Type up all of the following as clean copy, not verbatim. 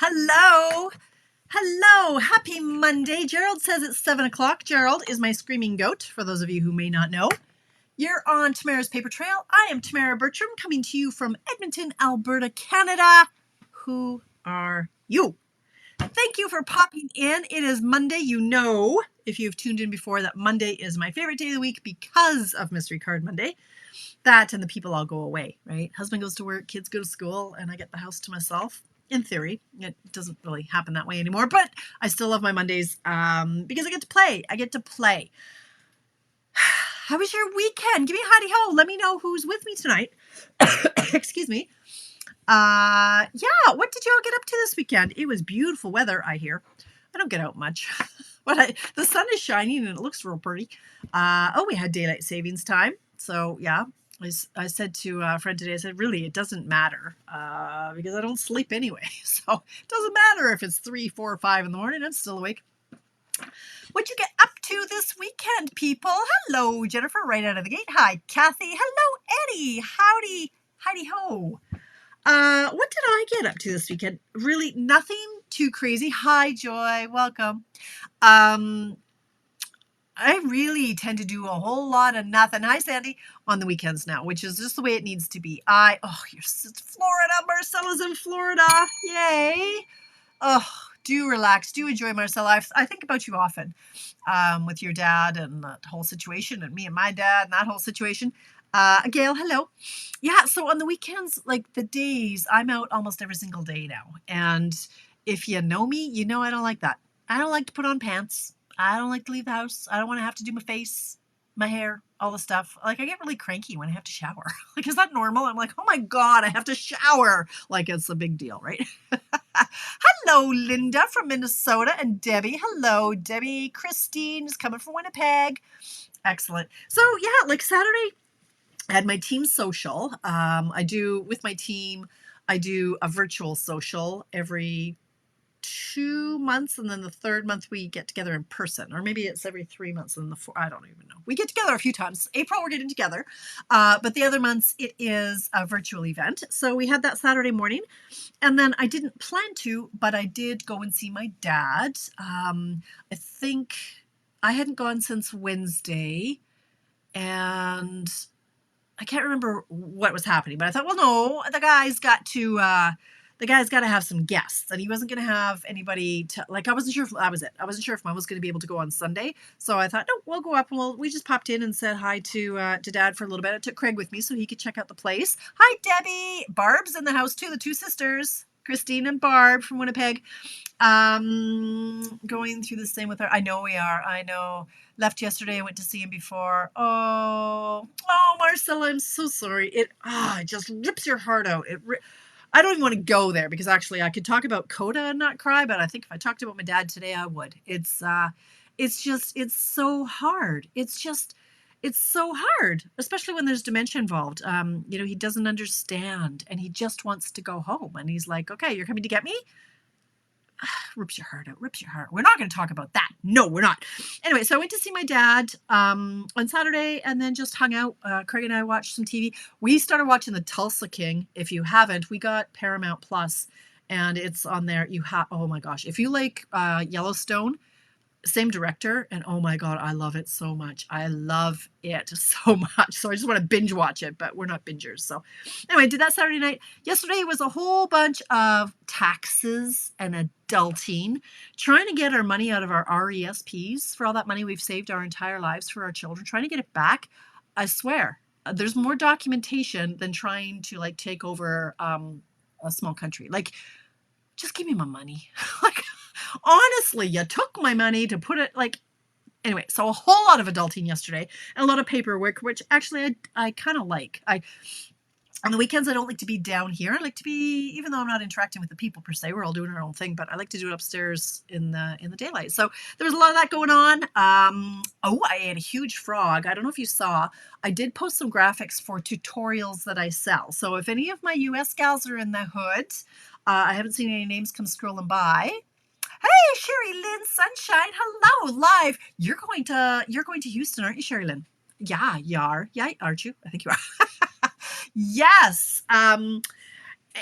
Hello. Hello. Happy Monday. Gerald says it's 7 o'clock. Gerald is my screaming goat, for those of you who may not know. You're on Tamara's Paper Trail. I am Tamara Bertram, coming to you from Edmonton, Alberta, Canada. Who are you? Thank you for popping in. It is Monday. You know, if you've tuned in before, that Monday is my favorite day of the week because of Mystery Card Monday. That and the people all go away, right? Husband goes to work, kids go to school, and I get the house to myself. In theory, it doesn't really happen that way anymore, but I still love my Mondays because I get to play. How was your weekend? Give me a howdy ho. Let me know who's with me tonight. Excuse me. Yeah, what did y'all get up to this weekend? It was beautiful weather, I hear. I don't get out much, but the sun is shining and it looks real pretty. We had daylight savings time. So yeah, I said to a friend today, I said, really, it doesn't matter because I don't sleep anyway. So it doesn't matter if it's 3, 4, or 5 in the morning. I'm still awake. What'd you get up to this weekend, people? Hello, Jennifer, right out of the gate. Hi, Kathy. Hello, Eddie. Howdy ho. What did I get up to this weekend? Really nothing too crazy. Hi, Joy. Welcome. I really tend to do a whole lot of nothing. Hi, Sandy. On the weekends now, which is just the way it needs to be. It's Florida. Marcella's in Florida. Yay. Do relax. Do enjoy, Marcella. I think about you often with your dad and that whole situation, and me and my dad and that whole situation. Gail, hello. Yeah, so on the weekends, like the days, I'm out almost every single day now. And if you know me, you know I don't like that. I don't like to put on pants. I don't like to leave the house. I don't want to have to do my face, my hair, all the stuff. Like I get really cranky when I have to shower. Like, is that normal? I'm like, oh my God, I have to shower. Like it's a big deal, right? Hello, Linda from Minnesota, and Debbie. Hello, Debbie. Christine is coming from Winnipeg. Excellent. So yeah, like Saturday, I had my team social. With my team, I do a virtual social every 2 months, and then the third month we get together in person, or maybe it's every 3 months, and I don't even know. We get together a few times. April we're getting together, but the other months it is a virtual event. So we had that Saturday morning, and then I didn't plan to, but I did go and see my dad. I think I hadn't gone since Wednesday, and I can't remember what was happening, but I thought, well, no, the guy's got to have some guests, and he wasn't going to have anybody I wasn't sure if that was it. I wasn't sure if Mom was going to be able to go on Sunday. So I thought, no, we'll go up, and we just popped in and said hi to Dad for a little bit. I took Craig with me so he could check out the place. Hi, Debbie. Barb's in the house too, the two sisters, Christine and Barb from Winnipeg. Going through the same with her. I know we are. I know. Left yesterday. I went to see him before. Oh, Marcella, I'm so sorry. It just rips your heart out. I don't even want to go there because actually I could talk about Coda and not cry, but I think if I talked about my dad today, I would. It's so hard. It's so hard, especially when there's dementia involved. He doesn't understand and he just wants to go home. And he's like, okay, you're coming to get me? Rips your heart out, rips your heart. We're not going to talk about that. No, we're not. Anyway, so I went to see my dad on Saturday and then just hung out. Craig and I watched some TV. We started watching The Tulsa King. If you haven't, we got Paramount Plus and it's on there. Oh my gosh. If you like Yellowstone, same director, and oh my God, I love it so much. I love it so much. So I just want to binge watch it, but we're not bingers. So anyway, I did that Saturday night. Yesterday was a whole bunch of taxes and adulting, trying to get our money out of our RESPs for all that money we've saved our entire lives for our children, trying to get it back. I swear, there's more documentation than trying to take over a small country. Like, just give me my money. Honestly, you took my money to put it anyway, so a whole lot of adulting yesterday and a lot of paperwork, which actually I kind of like. On the weekends, I don't like to be down here. I like to be, even though I'm not interacting with the people per se, we're all doing our own thing, but I like to do it upstairs in the daylight. So there was a lot of that going on. I ate a huge frog. I don't know if you saw. I did post some graphics for tutorials that I sell. So if any of my US gals are in the hood, I haven't seen any names come scrolling by. Hey, Sherry Lynn Sunshine. Hello, live. You're going to Houston, aren't you, Sherry Lynn? Yeah, you are. Yeah, aren't you? I think you are. Yes.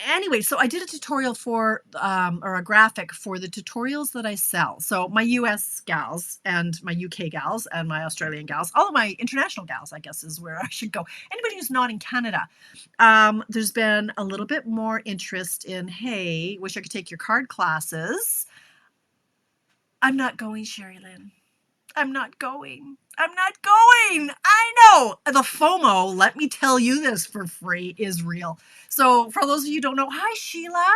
Anyway, so I did a tutorial for, or a graphic for the tutorials that I sell. So my US gals and my UK gals and my Australian gals, all of my international gals, I guess is where I should go. Anybody who's not in Canada, there's been a little bit more interest in, hey, wish I could take your card classes. I'm not going, Sherry Lynn. I'm not going. I'm not going. I know. The FOMO, let me tell you this for free, is real. So for those of you who don't know, hi, Sheila.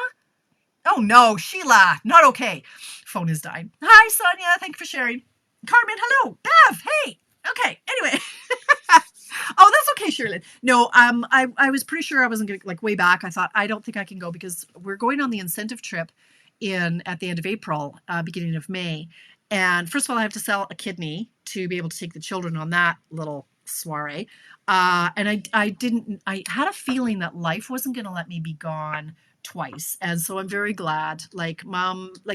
Oh, no, Sheila. Not okay. Phone is dying. Hi, Sonia. Thank you for sharing. Carmen, hello. Bev, hey. Okay, anyway. Oh, that's okay, Shirley. No, I was pretty sure I wasn't going to, like way back. I thought, I don't think I can go because we're going on the incentive trip at the end of April, beginning of May. And first of all, I have to sell a kidney to be able to take the children on that little soiree. And I had a feeling that life wasn't going to let me be gone twice. And so I'm very glad, like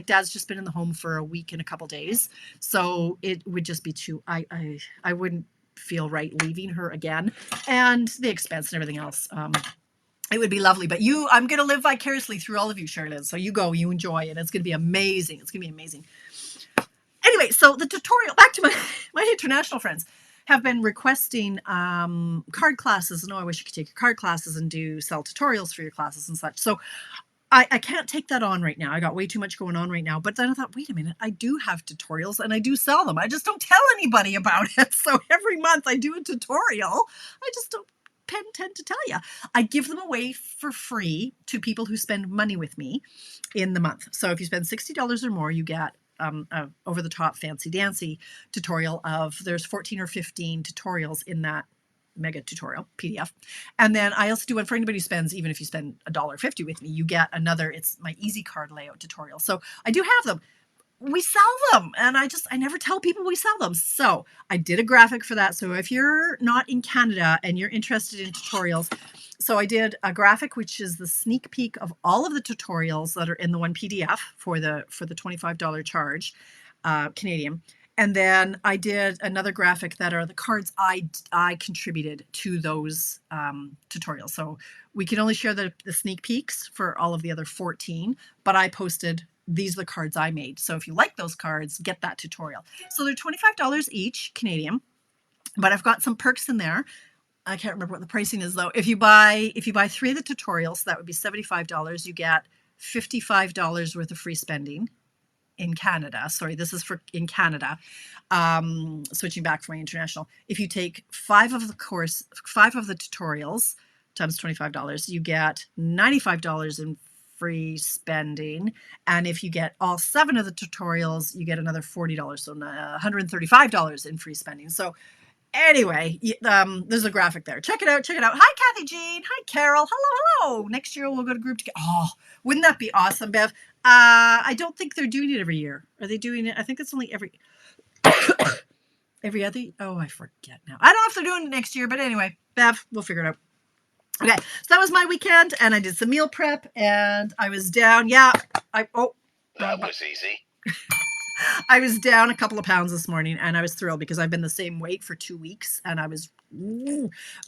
dad's just been in the home for a week and a couple days. So it would just be I wouldn't feel right leaving her again, and the expense and everything else. It would be lovely, but I'm going to live vicariously through all of you, Charlotte. So you go, you enjoy it. It's going to be amazing. It's going to be amazing. Anyway, so the tutorial, back to my international friends, have been requesting card classes. And I wish you could take your card classes and sell tutorials for your classes and such. So I can't take that on right now. I got way too much going on right now. But then I thought, wait a minute, I do have tutorials and I do sell them. I just don't tell anybody about it. So every month I do a tutorial. I just don't tend to tell you. I give them away for free to people who spend money with me in the month. So if you spend $60 or more, you get over the top fancy dancy tutorial there's 14 or 15 tutorials in that mega tutorial PDF. And then I also do one for anybody who spends, even if you spend $1.50 with me, you get another, it's my easy card layout tutorial. So I do have them. We sell them, and I never tell people we sell them. So I did a graphic for that. So if you're not in Canada and you're interested in tutorials, so I did a graphic, which is the sneak peek of all of the tutorials that are in the one PDF for the $25 charge, Canadian. And then I did another graphic that are the cards I contributed to those tutorials. So we can only share the sneak peeks for all of the other 14, but I posted, these are the cards I made. So if you like those cards, get that tutorial. So they're $25 each, Canadian, but I've got some perks in there. I can't remember what the pricing is though. If you buy 3 of the tutorials, that would be $75. You get $55 worth of free spending in Canada. Sorry, this is for in Canada. Switching back from my international. If you take 5 of the tutorials times $25, you get $95 in free spending. And if you get all 7 of the tutorials, you get another $40. So $135 in free spending. So anyway, there's a graphic there. Check it out. Check it out. Hi, Kathy Jean. Hi, Carol. Hello. Next year we'll go to group together. Oh, wouldn't that be awesome, Bev? I don't think they're doing it every year. Are they doing it? I think it's only every other. Oh, I forget now. I don't know if they're doing it next year, but anyway, Bev, we'll figure it out. Okay, so that was my weekend, and I did some meal prep, and I was down. Yeah, that was easy. I was down a couple of pounds this morning, and I was thrilled because I've been the same weight for 2 weeks, and I was,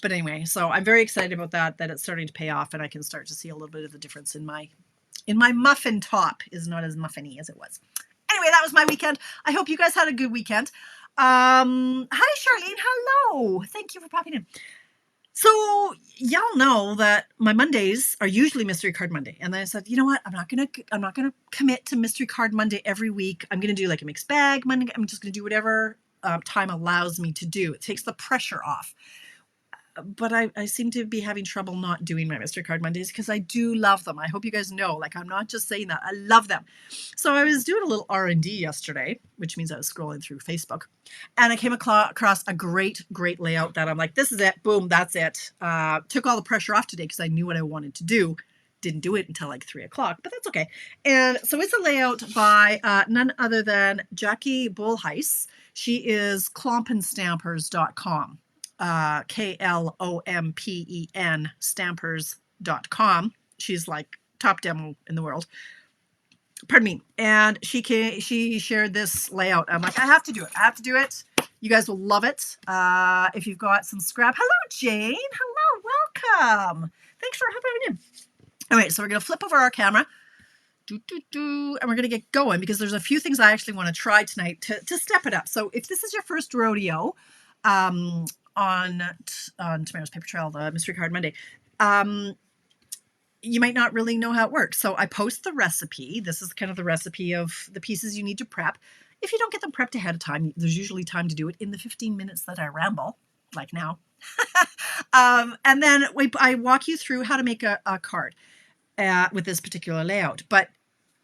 but anyway, so I'm very excited about that it's starting to pay off, and I can start to see a little bit of the difference in my muffin top is not as muffiny as it was. Anyway, that was my weekend. I hope you guys had a good weekend. Hi, Charlene. Hello. Thank you for popping in. So y'all know that my Mondays are usually Mystery Card Monday. And then I said, you know what? I'm not gonna commit to Mystery Card Monday every week. I'm gonna do like a mixed bag Monday. I'm just gonna do whatever time allows me to do. It takes the pressure off. But I seem to be having trouble not doing my Mystery Card Mondays because I do love them. I hope you guys know, like, I'm not just saying that. I love them. So I was doing a little R&D yesterday, which means I was scrolling through Facebook, and I came across a great layout that I'm like, this is it. Boom, that's it. Took all the pressure off today because I knew what I wanted to do. Didn't do it until like 3 o'clock, but that's okay. And so it's a layout by none other than Jackie Bolhuis. She is klompenstampers.com. KLOMPEN stampers.com. She's like top demo in the world. Pardon me. And she shared this layout. I'm like, I have to do it. I have to do it. You guys will love it. If you've got some scrap. Hello, Jane. Hello. Welcome. Thanks for hopping in. All right, so we're going to flip over our camera. And we're going to get going because there's a few things I actually want to try tonight to step it up. So if this is your first rodeo on Tamara's Paper Trail, the Mystery Card Monday, you might not really know how it works. So I post the recipe. This is kind of the recipe of the pieces you need to prep. If you don't get them prepped ahead of time, there's usually time to do it in the 15 minutes that I ramble, like now. And then I walk you through how to make a card with this particular layout. But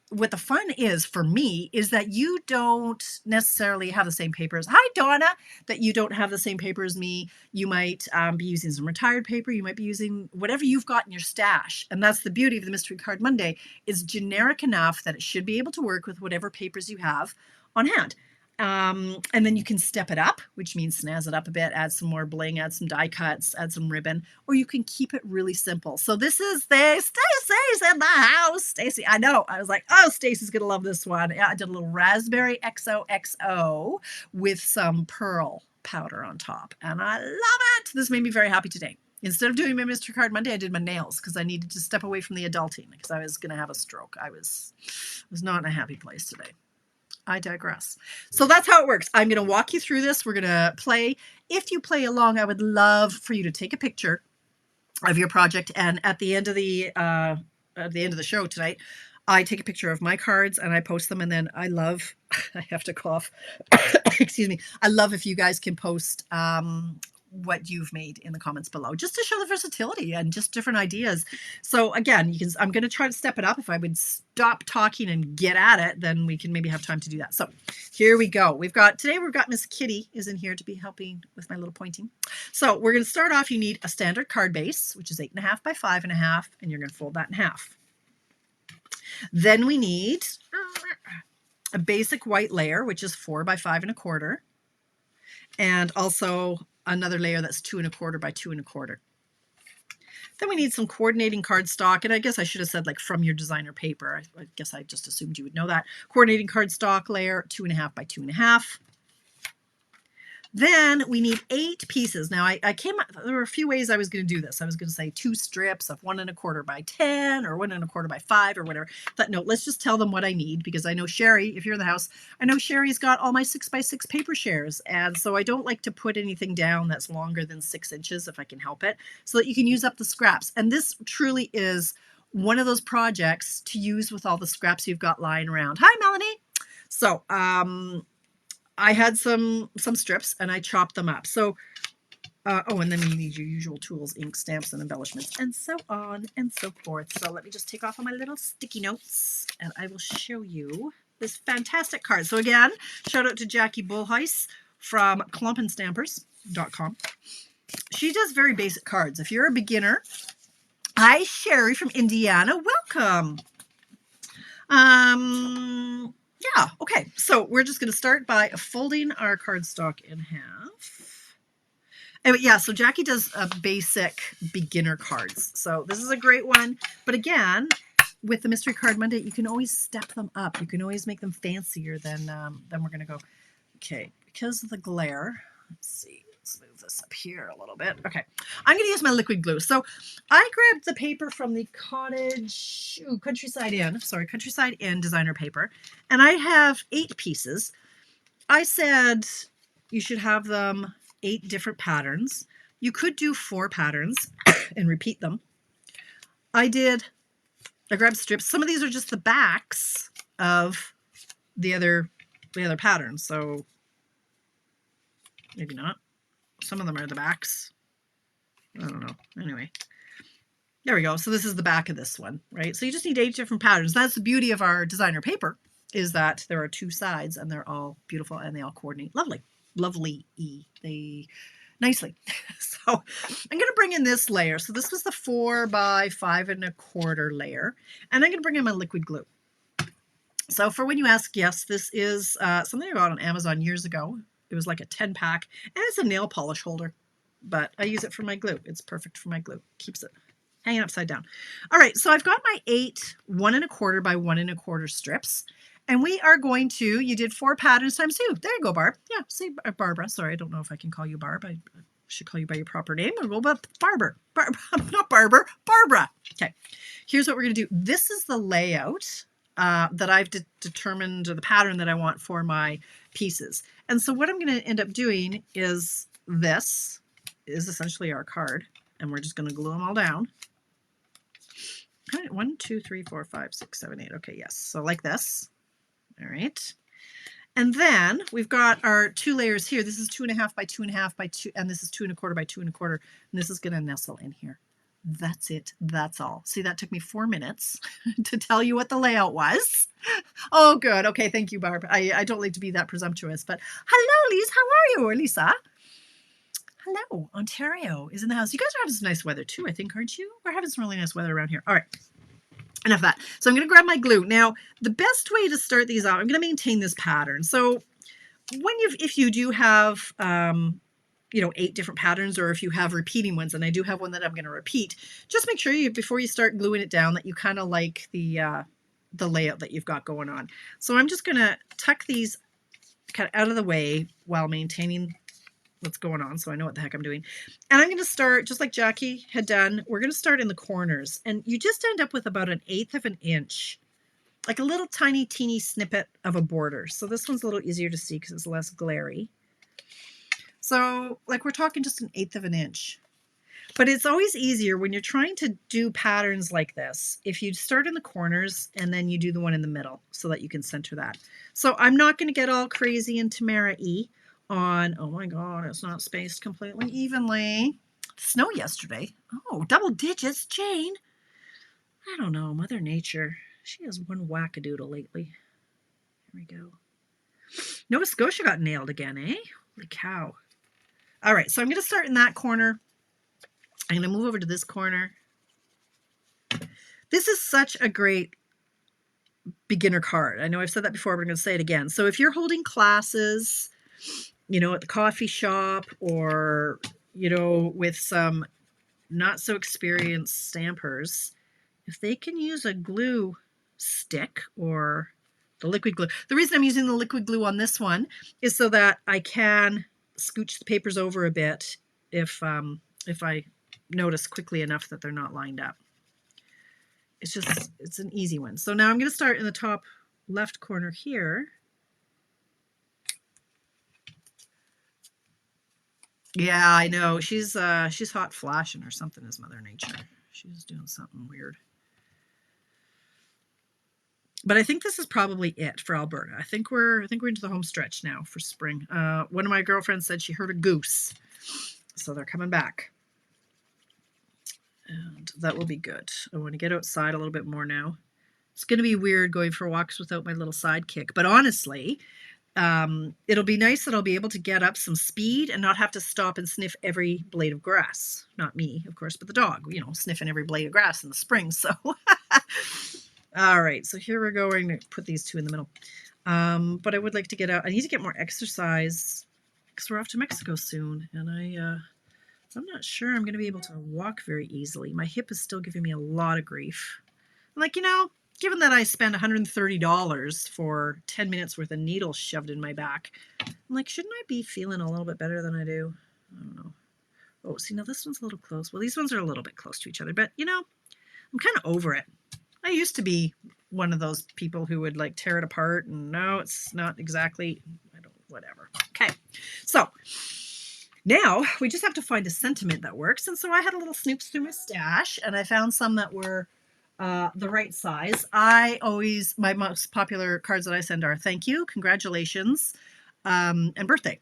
what the fun is for me is that you don't necessarily have the same papers. Hi, Donna, that you don't have the same paper as me. You might be using some retired paper. You might be using whatever you've got in your stash. And that's the beauty of the Mystery Card Monday, is generic enough that it should be able to work with whatever papers you have on hand. And then you can step it up, which means snazz it up a bit, add some more bling, add some die cuts, add some ribbon, or you can keep it really simple. So this is Stacy's in the house. Stacy, I know. I was like, oh, Stacy's going to love this one. Yeah, I did a little raspberry XOXO with some pearl powder on top, and I love it. This made me very happy today. Instead of doing my Mystery Card Monday, I did my nails because I needed to step away from the adulting because I was going to have a stroke. I was not in a happy place today. I digress. So that's how it works. I'm going to walk you through this. We're going to play. If you play along, I would love for you to take a picture of your project. And at the end of the show tonight, I take a picture of my cards and I post them. And then I love, I have to cough. Excuse me. I love if you guys can post what you've made in the comments below, just to show the versatility and just different ideas. So again, I'm going to try to step it up. If I would stop talking and get at it, then we can maybe have time to do that. So here we go. Today we've got Miss Kitty is in here to be helping with my little pointing. So we're going to start off. You need a standard card base, which is 8.5 by 5.5, and you're going to fold that in half. Then we need a basic white layer, which is 4 by 5.25, and also another layer that's 2.25 by 2.25. Then we need some coordinating cardstock, and I guess I should have said like from your designer paper. I guess I just assumed you would know that. Coordinating cardstock layer, 2.5 by 2.5. Then we need 8 pieces. Now there were a few ways I was going to do this. I was going to say 2 strips of 1.25 by 10 or 1.25 by 5 or whatever. I thought, no, let's just tell them what I need, because I know Sherry, if you're in the house, I know Sherry's got all my 6 by 6 paper shares. And so I don't like to put anything down that's longer than 6 inches if I can help it, so that you can use up the scraps. And this truly is one of those projects to use with all the scraps you've got lying around. Hi, Melanie. So, I had some strips and I chopped them up. So, and then you need your usual tools, ink, stamps, and embellishments, and so on and so forth. So let me just take off all my little sticky notes and I will show you this fantastic card. So again, shout out to Jackie Bullheis from clumpandstampers.com. She does very basic cards. If you're a beginner, hi, Sherry from Indiana. Welcome. Yeah, okay, so we're just going to start by folding our cardstock in half. Anyway, yeah, so Jackie does basic beginner cards. So this is a great one. But again, with the Mystery Card Monday, you can always step them up. You can always make them fancier than we're going to go. Okay, because of the glare, let's see. Let's move this up here a little bit. Okay, I'm going to use my liquid glue. So I grabbed the paper from the Countryside Inn designer paper, and I have 8 pieces. I said you should have them 8 different patterns. You could do 4 patterns and repeat them. I grabbed strips. Some of these are just the backs of the other patterns, so maybe not. Some of them are the backs. I don't know. Anyway, there we go. So this is the back of this one, right? So you just need 8 different patterns. That's the beauty of our designer paper, is that there are 2 sides and they're all beautiful and they all coordinate lovely nicely. So I'm going to bring in this layer. So this was the 4 by 5.25 layer, and I'm going to bring in my liquid glue. So for when you ask, yes, this is something I got on Amazon years ago. It was like a 10-pack, and it's a nail polish holder, but I use it for my glue. It's perfect for my glue. Keeps it hanging upside down. All right, so I've got my 8 1.25 by 1.25 strips, and we are going to, you did 4 patterns times 2. There you go, Barb. Yeah, say Barbara. Sorry, I don't know if I can call you Barb. I should call you by your proper name. We'll go with Barbara. Not Barbara, Barbara. Okay, here's what we're going to do. This is the layout that I've determined, or the pattern that I want for my pieces. And so what I'm going to end up doing is, this is essentially our card, and we're just going to glue them all down. 1, 2, 3, 4, 5, 6, 7, 8. Okay, yes. So like this. All right. And then we've got our 2 layers here. This is 2.5 by 2.5 by 2, and this is 2.25 by 2.25. And this is going to nestle in here. That's it. That's all. See, that took me 4 minutes to tell you what the layout was. Oh, good. Okay, thank you, Barb. I don't like to be that presumptuous, but hello, Lise. How are you, Lisa? Hello, Ontario is in the house. You guys are having some nice weather too, I think, aren't you? We're having some really nice weather around here. All right, enough of that. So I'm going to grab my glue. Now, the best way to start these out, I'm going to maintain this pattern. So if you do have, 8 different patterns, or if you have repeating ones, and I do have one that I'm going to repeat, just make sure before you start gluing it down that you kind of like the layout that you've got going on. So I'm just going to tuck these kind of out of the way while maintaining what's going on, so I know what the heck I'm doing. And I'm going to start just like Jackie had done. We're going to start in the corners, and you just end up with about 1/8 of an inch, like a little tiny teeny snippet of a border. So this one's a little easier to see because it's less glary. So like we're talking just 1/8 of an inch. But it's always easier when you're trying to do patterns like this if you start in the corners and then you do the one in the middle so that you can center that. So I'm not going to get all crazy in Tamara E on, oh my God, it's not spaced completely evenly. Snow yesterday. Oh, double digits, Jane. I don't know, Mother Nature. She has one wackadoodle lately. Here we go. Nova Scotia got nailed again, eh? Holy cow. All right, so I'm going to start in that corner. I'm going to move over to this corner. This is such a great beginner card. I know I've said that before, but I'm going to say it again. So if you're holding classes, at the coffee shop, or, with some not so experienced stampers, if they can use a glue stick or the liquid glue. The reason I'm using the liquid glue on this one is so that I can scooch the papers over a bit if I notice quickly enough that they're not lined up. It's an easy one. So now I'm going to start in the top left corner here. Yeah, I know. She's hot flashing or something as Mother Nature. She's doing something weird. But I think this is probably it for Alberta. I think we're into the home stretch now for spring. One of my girlfriends said she heard a goose, so they're coming back. And that will be good. I want to get outside a little bit more now. It's going to be weird going for walks without my little sidekick, but honestly, it'll be nice that I'll be able to get up some speed and not have to stop and sniff every blade of grass. Not me, of course, but the dog, sniffing every blade of grass in the spring. So, all right, so here we're going to put these 2 in the middle. But I would like to get out. I need to get more exercise because we're off to Mexico soon, and I'm not sure I'm going to be able to walk very easily. My hip is still giving me a lot of grief. I'm like, given that I spend $130 for 10 minutes worth of needles shoved in my back, I'm like, shouldn't I be feeling a little bit better than I do? I don't know. Oh, see, now this one's a little close. Well, these ones are a little bit close to each other, but, I'm kind of over it. I used to be one of those people who would, like, tear it apart, and no, it's not exactly, whatever. Okay, so now we just have to find a sentiment that works. And so I had a little snoops through my stash, and I found some that were the right size. My most popular cards that I send are thank you, congratulations, and birthday.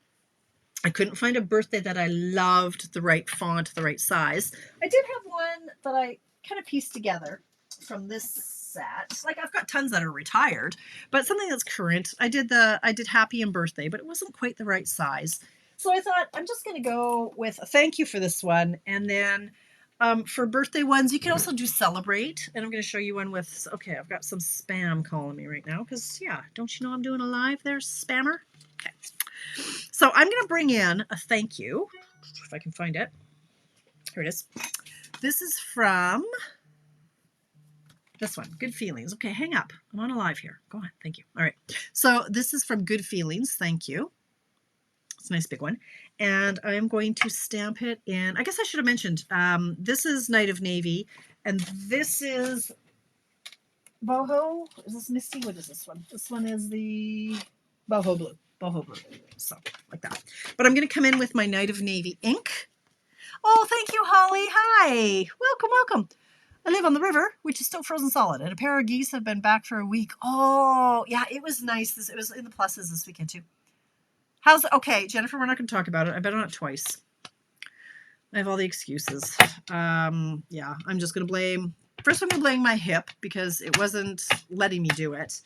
I couldn't find a birthday that I loved, the right font, the right size. I did have one that I kind of pieced together from this set. Like, I've got tons that are retired, but something that's current. I did happy and birthday, but it wasn't quite the right size. So I thought I'm just going to go with a thank you for this one. And then for birthday ones, you can also do celebrate. And I'm going to show you one with, okay, I've got some spam calling me right now because, yeah, don't you know I'm doing a live there, spammer? Okay. So I'm going to bring in a thank you, if I can find it. Here it is. This is from this one, Good Feelings. Okay, hang up. I'm on a live here. Go on. Thank you. All right. So this is from Good Feelings. Thank you. It's a nice big one. And I'm going to stamp it in, I guess I should have mentioned, this is Night of Navy, and this is boho. Is this Misty? What is this one? This one is the boho blue. Boho blue. So like that. But I'm going to come in with my Night of Navy ink. Oh, thank you, Holly. Hi. Welcome, welcome. I live on the river, which is still frozen solid, and a pair of geese have been back for a week. Oh, yeah, it was nice. It was in the pluses this weekend, too. Okay, Jennifer, we're not going to talk about it. I better not twice. I have all the excuses. Yeah, I'm just going to blame... First, I'm going to blame my hip because it wasn't letting me do it.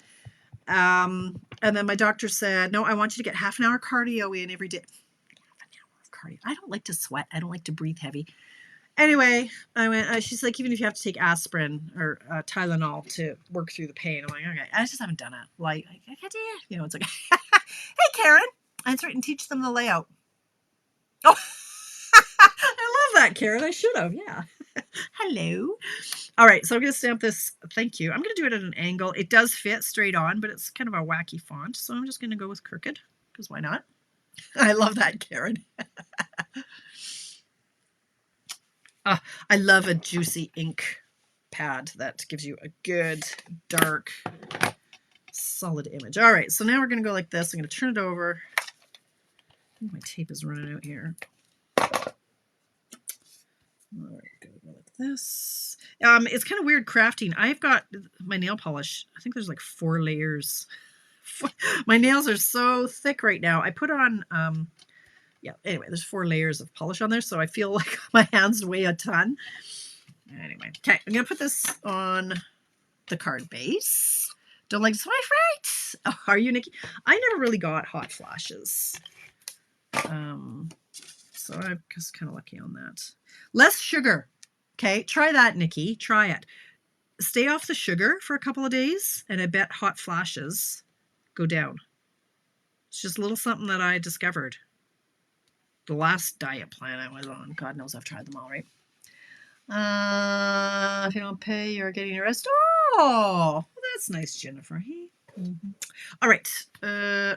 And then my doctor said, no, I want you to get half an hour cardio in every day. Half an hour of cardio. I don't like to sweat. I don't like to breathe heavy. Anyway, I went, she's like, even if you have to take aspirin or Tylenol to work through the pain. I'm like, okay, I just haven't done it. Like, I can't do it. You know, it's like, hey, Karen, answer it and teach them the layout. Oh, I love that, Karen. I should have, yeah. Hello. All right, so I'm going to stamp this. Thank you. I'm going to do it at an angle. It does fit straight on, but it's kind of a wacky font. So I'm just going to go with crooked because why not? I love that, Karen. I love a juicy ink pad that gives you a good, dark, solid image. All right, so now we're going to go like this. I'm going to turn it over. I think my tape is running out here. All right, go like this. It's kind of weird crafting. I've got my nail polish. I think there's like 4 layers. My nails are so thick right now. I put on, yeah, anyway, there's 4 layers of polish on there, so I feel like my hands weigh a ton. Anyway, okay, I'm going to put this on the card base. Don't like to swipe right? Oh, are you, Nikki? I never really got hot flashes. So I'm just kind of lucky on that. Less sugar. Okay, try that, Nikki. Try it. Stay off the sugar for a couple of days, and I bet hot flashes go down. It's just a little something that I discovered. The last diet plan I was on. God knows I've tried them all, right? If you don't pay, you're getting arrested. Oh, well, that's nice, Jennifer. Hey? Mm-hmm. All right.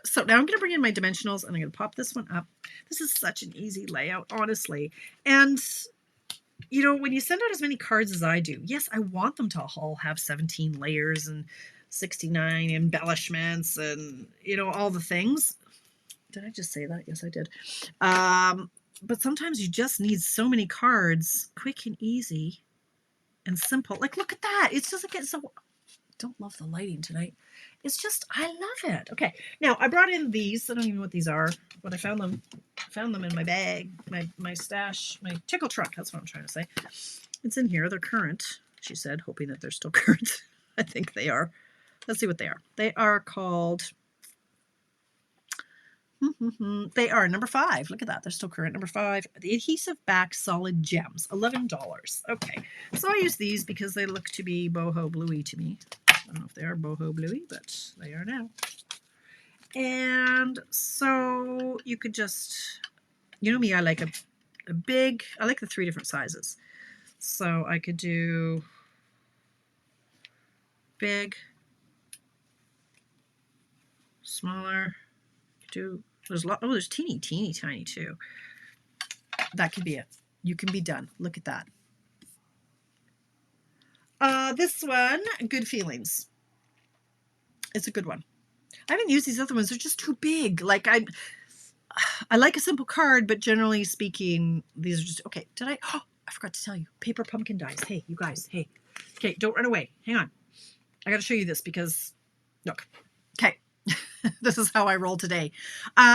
So now I'm going to bring in my dimensionals, and I'm going to pop this one up. This is such an easy layout, honestly. And, you know, when you send out as many cards as I do, yes, I want them to all have 17 layers and 69 embellishments and, you know, all the things. Did I just say that? Yes, I did. But sometimes you just need so many cards, quick and easy and simple. Like, look at that. It's just like, it's so, don't love the lighting tonight. It's just, I love it. Okay. Now I brought in these. I don't even know what these are, but I found them in my bag, my stash, my tickle truck. That's what I'm trying to say. It's in here. They're current, she said, hoping that they're still current. I think they are. Let's see what they are. They are called, they are number 5. Look at that. They're still current. Number 5, the adhesive back solid gems, $11. Okay. So I use these because they look to be boho bluey to me. I don't know if they are boho bluey, but they are now. And so you could just, you know me, I like a big, I like the 3 different sizes. So I could do big, smaller, there's a lot, oh, there's teeny tiny too. That could be it. You can be done. Look at that. This one, Good Feelings. It's a good one. I haven't used these other ones. They're just too big. Like I like a simple card, but generally speaking, these are just, okay, I forgot to tell you, paper pumpkin dies. Hey, you guys, hey. Okay, don't run away. Hang on. I got to show you this because, look. Okay. This is how I roll today.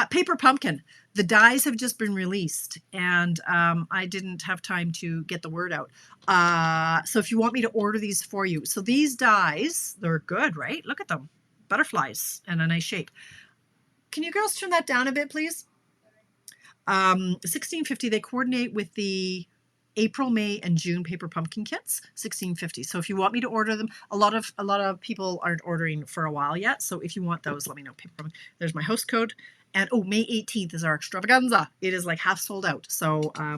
Paper pumpkin. The dies have just been released, and I didn't have time to get the word out. So if you want me to order these for you. So these dies, they're good, right? Look at them. Butterflies and a nice shape. Can you girls turn that down a bit, please? $16.50. They coordinate with the April, May, and June paper pumpkin kits. $16.50. So if you want me to order them, a lot of people aren't ordering for a while yet. So if you want those, let me know. Paper pumpkin. There's my host code. And oh, May 18th is our extravaganza. It is like half sold out. So I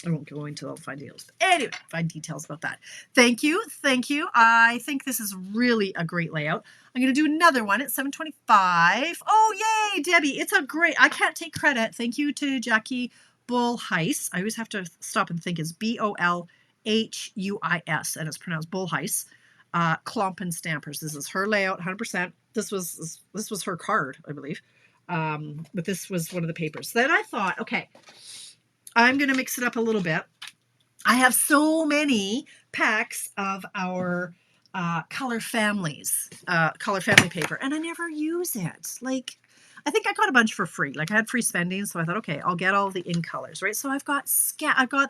won't go into all the fine details. But anyway, fine details about that. Thank you. Thank you. I think this is really a great layout. I'm going to do another one at $7.25. Oh, yay, Debbie. It's a great, I can't take credit. Thank you to Jackie Bullheis. I always have to stop and think it's Bolhuis, and it's pronounced Bullheis. Klompen stampers. This is her layout, 100%. This was her card, I believe. But this was one of the papers. Then I thought, okay, I'm going to mix it up a little bit. I have so many packs of our color family paper, and I never use it. Like, I think I got a bunch for free. Like, I had free spending, so I thought, okay, I'll get all the in colors, right? So I've got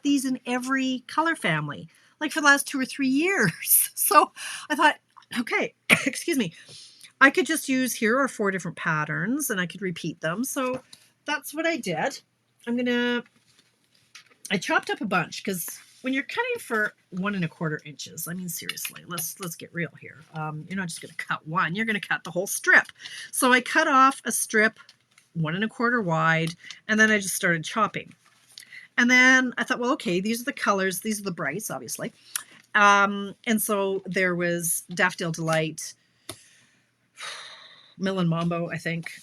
these in every color family, like for the last 2 or 3 years. So I thought, okay, excuse me, I could just use, here are 4 different patterns, and I could repeat them. So that's what I did. I chopped up a bunch, because when you're cutting for 1 1/4 inches, I mean, seriously, let's get real here. You're not just going to cut one, you're going to cut the whole strip. So I cut off a strip 1 1/4 wide, and then I just started chopping. And then I thought, well, okay, these are the colors. These are the brights, obviously. And so there was Daffodil Delight, Melon Mambo, I think,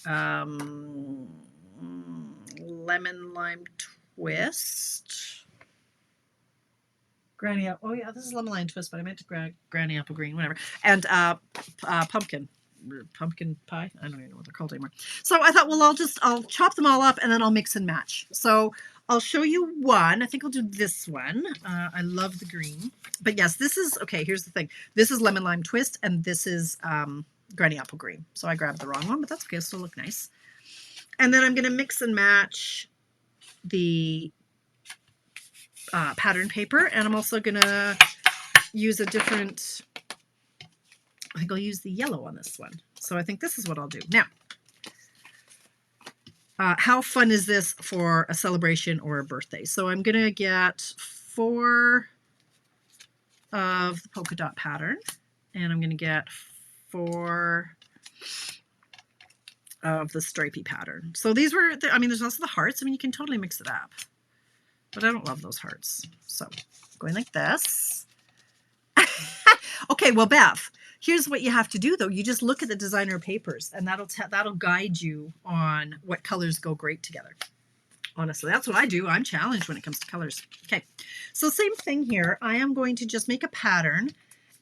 Lemon Lime Twist, Granny Apple. Oh yeah, this is Lemon Lime Twist, but I meant to Granny Apple Green, whatever. And pumpkin pie. I don't even know what they're called anymore. So I thought, well, I'll chop them all up and then I'll mix and match. So I'll show you one. I think I'll do this one. I love the green. But yes, this is, okay, here's the thing. This is Lemon Lime Twist, and this is Granny Apple Green. So I grabbed the wrong one, but that's okay. It'll still look nice. And then I'm going to mix and match the pattern paper, and I'm also going to use a different, I think I'll use the yellow on this one. So I think this is what I'll do. Now, how fun is this for a celebration or a birthday? So I'm going to get 4 of the polka dot pattern, and I'm going to get 4 of the stripy pattern. So these were, I mean, there's also the hearts. I mean, you can totally mix it up, but I don't love those hearts. So going like this. Okay, well, Beth, here's what you have to do, though. You just look at the designer papers, and that'll guide you on what colors go great together. Honestly, that's what I do. I'm challenged when it comes to colors. Okay, so same thing here. I am going to just make a pattern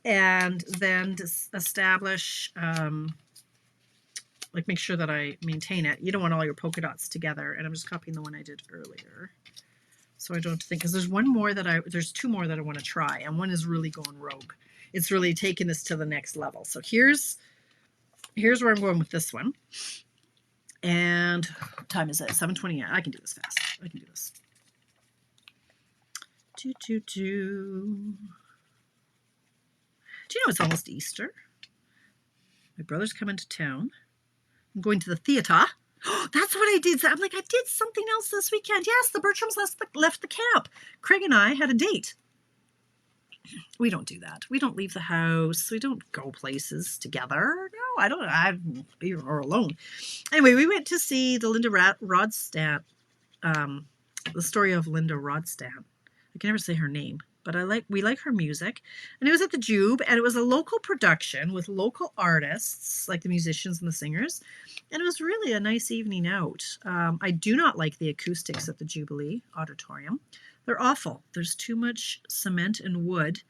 and then establish, like, make sure that I maintain it. You don't want all your polka dots together, and I'm just copying the one I did earlier. So I don't have to think, because there's 2 more that I want to try, and one is really going rogue. It's really taking this to the next level. So here's where I'm going with this one. And what time is it? 7:28. I can do this fast. I can do this. Do. Do you know it's almost Easter? My brother's coming to town. I'm going to the theater. That's what I did. I'm like, I did something else this weekend. Yes, the Bertrams left the camp. Craig and I had a date. We don't do that. We don't leave the house. We don't go places together. No, I don't. Or alone. Anyway, we went to see the Linda Ronstadt, the story of Linda Ronstadt. I can never say her name, but we like her music. And it was at the Jube, and it was a local production with local artists, like the musicians and the singers. And it was really a nice evening out. I do not like the acoustics at the Jubilee Auditorium. They're awful. There's too much cement and wood.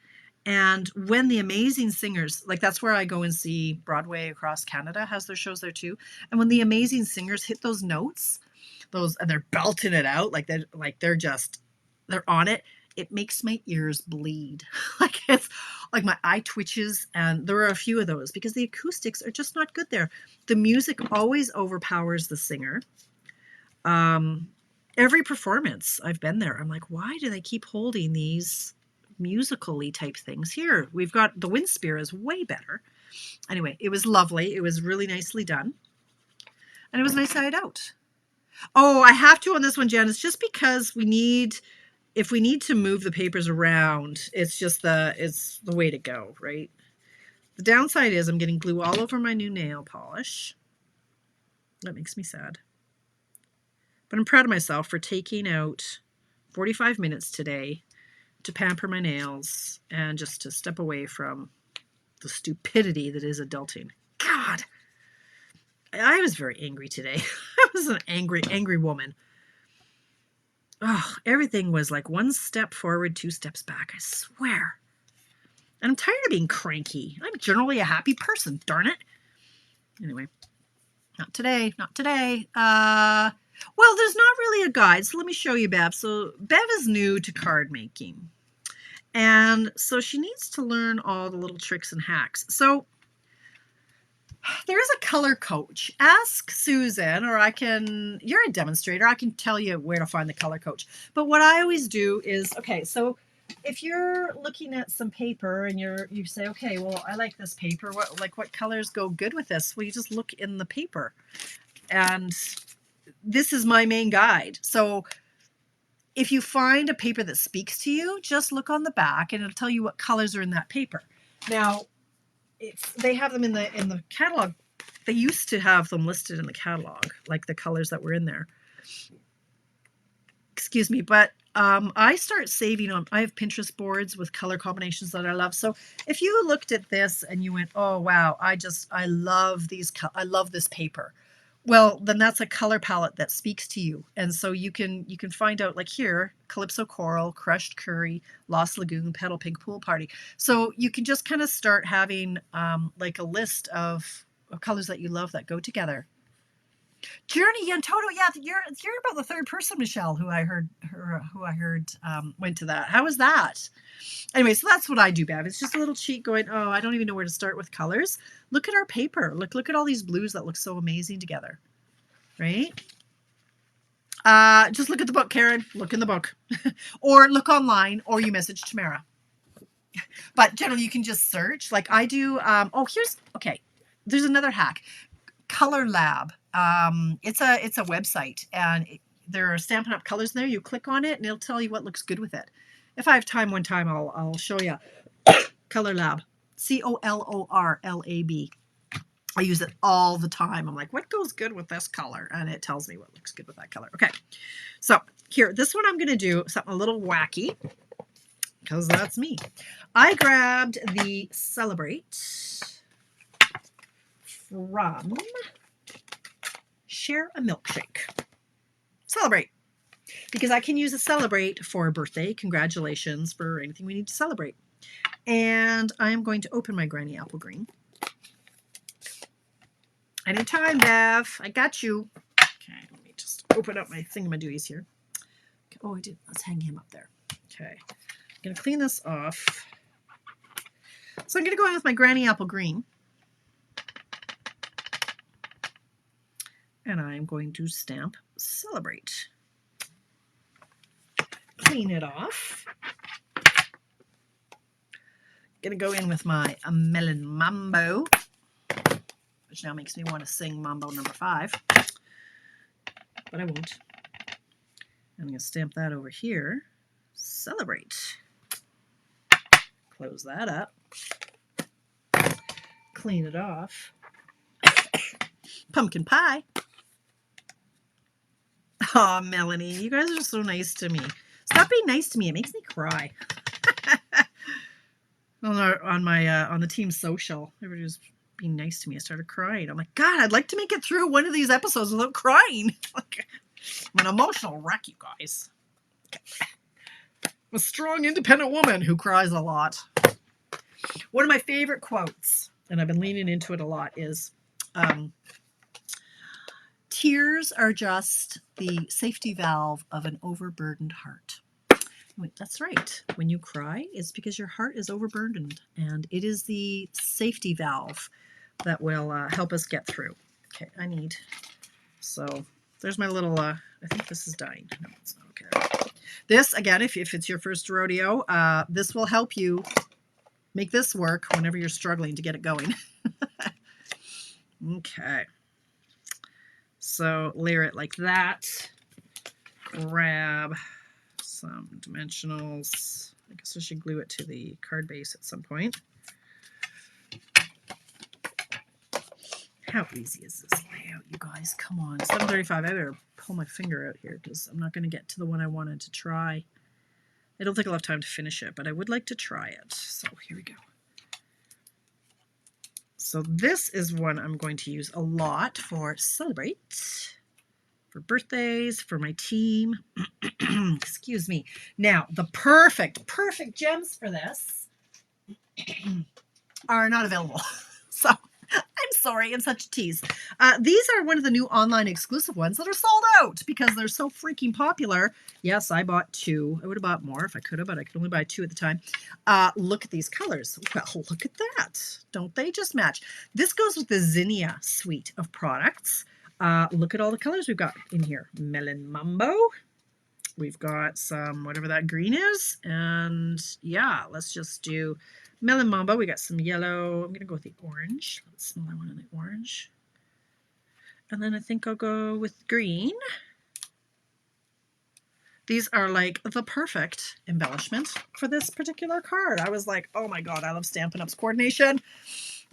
And when the amazing singers, like, that's where I go and see Broadway across Canada has their shows there too. And when the amazing singers hit those notes, and they're belting it out, they're on it, it makes my ears bleed. It's like my eye twitches, and there are a few of those because the acoustics are just not good there. The music always overpowers the singer. Every performance I've been there, I'm like, why do they keep holding these musical-y type things here? We've got the wind spear is way better. Anyway, it was lovely. It was really nicely done. And it was a nice night out. Oh, I have to on this one, Jen. It's just because if we need to move the papers around, it's the way to go, right? The downside is I'm getting glue all over my new nail polish. That makes me sad. But I'm proud of myself for taking out 45 minutes today to pamper my nails and just to step away from the stupidity that is adulting. God, I was very angry today. I was an angry woman. Oh, everything was like 1 step forward, 2 steps back, I swear. And I'm tired of being cranky. I'm generally a happy person, darn it. Anyway, not today, not today. Well, there's not really a guide, so let me show you Bev. So Bev is new to card making. And so she needs to learn all the little tricks and hacks. So there is a color coach. Ask Susan, or you're a demonstrator, I can tell you where to find the color coach. But what I always do is, okay, so if you're looking at some paper and you say, okay, well, I like this paper. What colors go good with this? Well, you just look in the paper. And this is my main guide. So if you find a paper that speaks to you, just look on the back and it'll tell you what colors are in that paper. Now, they have them in the catalog. They used to have them listed in the catalog, like the colors that were in there. Excuse me, but I start saving on. I have Pinterest boards with color combinations that I love. So if you looked at this and you went, "Oh wow, I love these. I love this paper." Well, then that's a color palette that speaks to you, and so you can find out, like here, Calypso Coral, Crushed Curry, Lost Lagoon, Petal Pink Pool Party. So you can just kind of start having like a list of colors that you love that go together. Journey and Toto, yeah, you're about the third person, Michelle, who I heard went to that. How was that? Anyway, so that's what I do, Bev. It's just a little cheat going, oh, I don't even know where to start with colors. Look at our paper. Look at all these blues that look so amazing together, right? Just look at the book, Karen. Look in the book. Or look online, or you message Tamara. But generally, you can just search. Like I do. Okay. There's another hack. Color Lab. It's a website, and there are Stampin' Up! Colors in there. You click on it, and it'll tell you what looks good with it. If I have time one time, I'll show you. Color Lab. COLORLAB. I use it all the time. I'm like, what goes good with this color? And it tells me what looks good with that color. Okay, so here, this one I'm going to do something a little wacky, because that's me. I grabbed the Celebrate from Share a Milkshake. Celebrate. Because I can use a Celebrate for a birthday, congratulations, for anything we need to celebrate. And I'm going to open my Granny Apple Green. Anytime, Bev. I got you. Okay, let me just open up my thingamadooies here. Oh, I did. Let's hang him up there. Okay. I'm going to clean this off. So I'm going to go in with my Granny Apple Green. And I'm going to stamp Celebrate. Clean it off. Going to go in with my Melon Mambo, which now makes me want to sing Mambo number 5, but I won't. I'm going to stamp that over here. Celebrate. Close that up. Clean it off. Pumpkin pie. Oh, Melanie, you guys are so nice to me. Stop being nice to me. It makes me cry. On the team social, everybody was being nice to me. I started crying. I'm like, God, I'd like to make it through one of these episodes without crying. I'm an emotional wreck, you guys. I'm a strong, independent woman who cries a lot. One of my favorite quotes, and I've been leaning into it a lot, is tears are just the safety valve of an overburdened heart. That's right. When you cry, it's because your heart is overburdened, and it is the safety valve that will help us get through. Okay, so there's my little, I think this is dying. No, it's not. Okay. This, again, if it's your first rodeo, this will help you make this work whenever you're struggling to get it going. Okay. So layer it like that. Grab some dimensionals. I guess I should glue it to the card base at some point. How easy is this layout, you guys? Come on, 7:35. I better pull my finger out here because I'm not going to get to the one I wanted to try. It'll take a lot of time to finish it, but I would like to try it. So here we go. So this is one I'm going to use a lot for Celebrate, for birthdays, for my team. Excuse me. Now, the perfect gems for this are not available. So I'm sorry, it's such a tease. These are one of the new online exclusive ones that are sold out because they're so freaking popular. Yes, I bought 2. I would have bought more if I could have, but I could only buy 2 at the time. Look at these colors. Well, look at that. Don't they just match? This goes with the Zinnia suite of products. Look at all the colors we've got in here. Melon Mambo. We've got some, whatever that green is. And yeah, let's just do Melon Mambo. We got some yellow. I'm going to go with the orange. Let's smell that one in the orange. And then I think I'll go with green. These are like the perfect embellishment for this particular card. I was like, oh my God, I love Stampin' Up's coordination.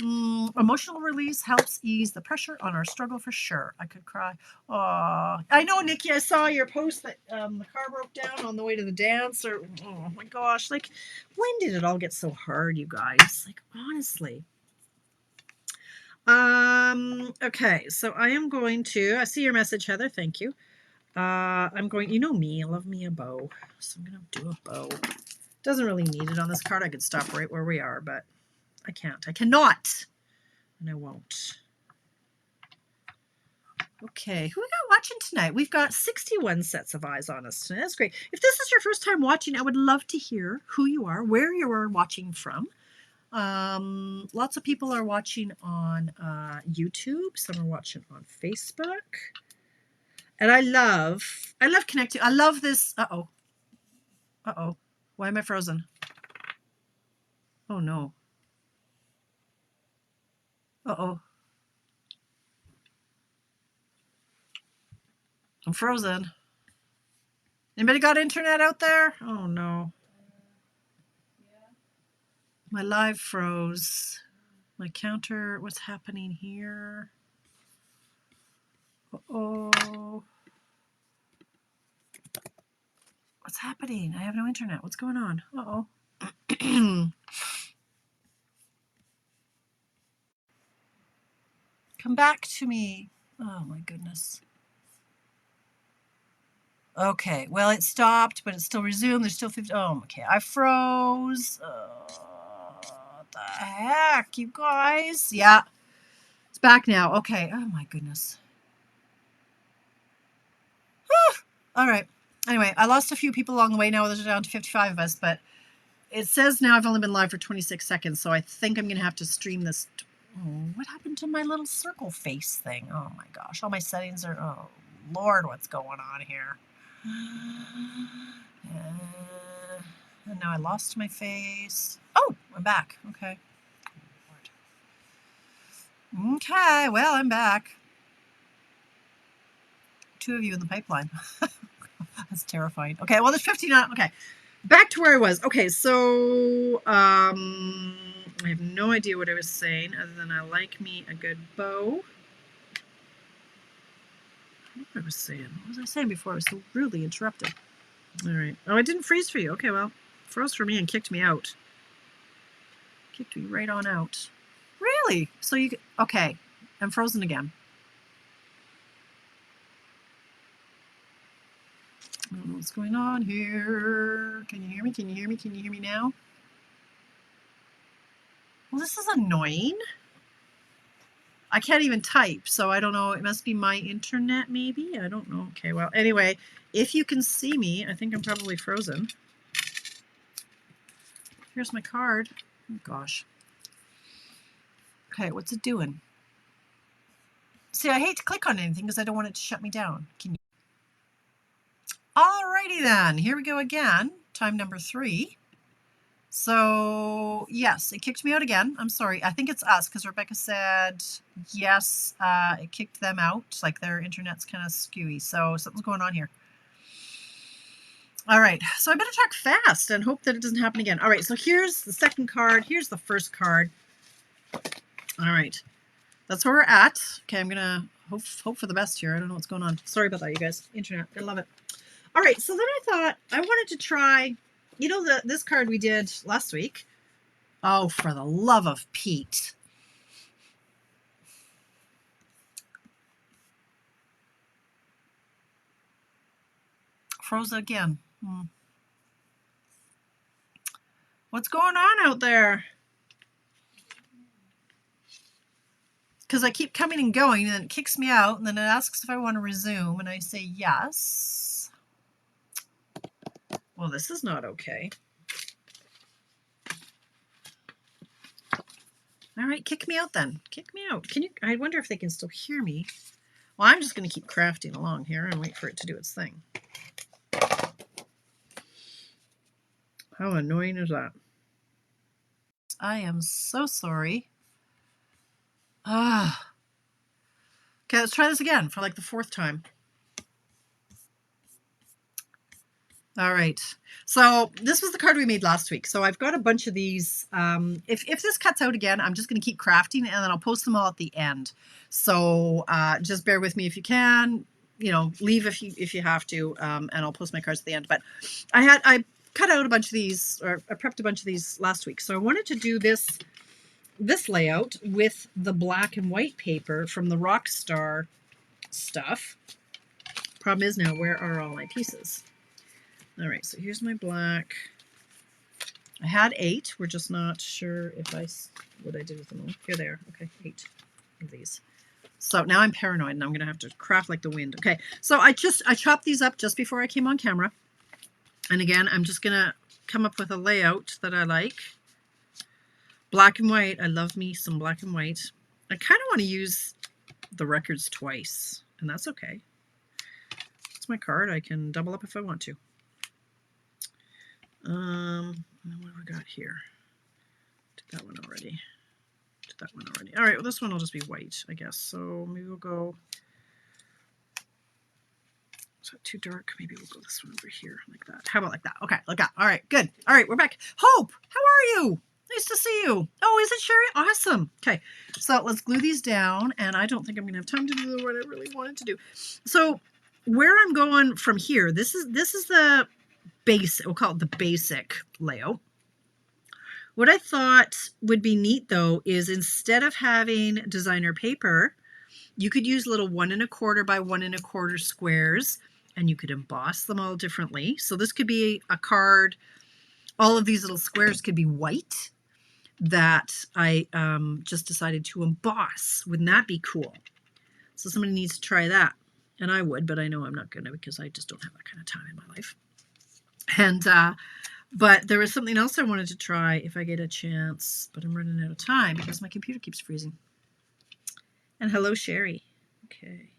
Emotional release helps ease the pressure on our struggle for sure. I could cry. Oh, I know, Nikki, I saw your post that the car broke down on the way to the dance. Or oh my gosh, like when did it all get so hard, you guys? Like honestly. Okay, so I am going to, I see your message, Heather. Thank you. I'm going, you know me, I love me a bow. So I'm going to do a bow. Doesn't really need it on this card. I could stop right where we are, but I can't. I cannot. And I won't. Okay, who we got watching tonight? We've got 61 sets of eyes on us tonight. That's great. If this is your first time watching, I would love to hear who you are, where you are watching from. Lots of people are watching on YouTube. Some are watching on Facebook. And I love connecting. I love this. Uh-oh. Uh-oh. Why am I frozen? Oh, no. Uh-oh. I'm frozen. Anybody got internet out there? Oh, no. My live froze. My counter, what's happening here? Uh-oh. What's happening? I have no internet. What's going on? Uh-oh. Come back to me. Oh, my goodness. Okay, well, it stopped, but it still resumed. There's still 50. Oh, okay. I froze. What the heck, you guys? Yeah, it's back now. Okay. Oh, my goodness. All right. Anyway, I lost a few people along the way. Now there's down to 55 of us, but it says now I've only been live for 26 seconds, so I think I'm going to have to stream this. Oh, what happened to my little circle face thing? Oh, my gosh. All my settings are... Oh, Lord, what's going on here? And now I lost my face. Oh, I'm back. Okay. Okay, well, I'm back. 2 of you in the pipeline. That's terrifying. Okay, well, there's 59. Okay, back to where I was. Okay, so I have no idea what I was saying other than I like me a good bow. I don't know what I was saying. What was I saying before? I was so rudely interrupted. All right. Oh, it didn't freeze for you. Okay, well, froze for me and kicked me out. Kicked me right on out. Really? So you... Okay, I'm frozen again. I don't know what's going on here. Can you hear me? Can you hear me? Can you hear me now? Well, this is annoying. I can't even type, so I don't know. It must be my internet, maybe? I don't know. Okay, well, anyway, if you can see me, I think I'm probably frozen. Here's my card. Oh, gosh. Okay, what's it doing? See, I hate to click on anything because I don't want it to shut me down. Can you? Alrighty then, here we go again. Time number 3. So yes, it kicked me out again. I'm sorry. I think it's us because Rebecca said yes, it kicked them out. Like their internet's kind of skewy. So something's going on here. All right, so I better talk fast and hope that it doesn't happen again. All right, so here's the second card. Here's the first card. All right, that's where we're at. Okay, I'm gonna hope for the best here. I don't know what's going on. Sorry about that, you guys. Internet, I love it. All right, so then I thought I wanted to try, you know, this card we did last week. Oh, for the love of Pete. Froze again. What's going on out there? because I keep coming and going, and then it kicks me out, and then it asks if I want to resume, and I say yes. Well, this is not okay. All right, kick me out then. Kick me out. Can you? I wonder if they can still hear me. Well, I'm just going to keep crafting along here and wait for it to do its thing. How annoying is that? I am so sorry. Ah. Okay, let's try this again for like the 4th time. All right. So this was the card we made last week. So I've got a bunch of these. If this cuts out again, I'm just going to keep crafting and then I'll post them all at the end. So just bear with me if you can. You know, leave if you have to, and I'll post my cards at the end. But I cut out a bunch of these, or I prepped a bunch of these last week. So I wanted to do this layout with the black and white paper from the Rockstar stuff. Problem is now, where are all my pieces? All right, so here's my black. I had 8. We're just not sure if what I did with them all. Here they are. Okay, 8 of these. So now I'm paranoid and I'm going to have to craft like the wind. Okay, so I chopped these up just before I came on camera. And again, I'm just going to come up with a layout that I like. Black and white. I love me some black and white. I kind of want to use the records twice, and that's okay. It's my card. I can double up if I want to. What have we got here? Did that one already. All right, well, this one will just be white, I guess. So maybe we'll go. Is that too dark? Maybe we'll go this one over here like that. How about like that? Okay, like that. All right, good. All right, we're back. Hope, how are you? Nice to see you. Oh, is it Sherry? Awesome. Okay, so let's glue these down, and I don't think I'm going to have time to do what I really wanted to do. So where I'm going from here, this is the base. We'll call it the basic layout. What I thought would be neat, though, is instead of having designer paper, you could use little 1 1/4 by 1 1/4 squares, and you could emboss them all differently. So this could be a card. All of these little squares could be white that I just decided to emboss. Wouldn't that be cool? So somebody needs to try that. And I would, but I know I'm not going to because I just don't have that kind of time in my life. And but there was something else I wanted to try if I get a chance, but I'm running out of time because my computer keeps freezing. And hello, Sherry. Okay.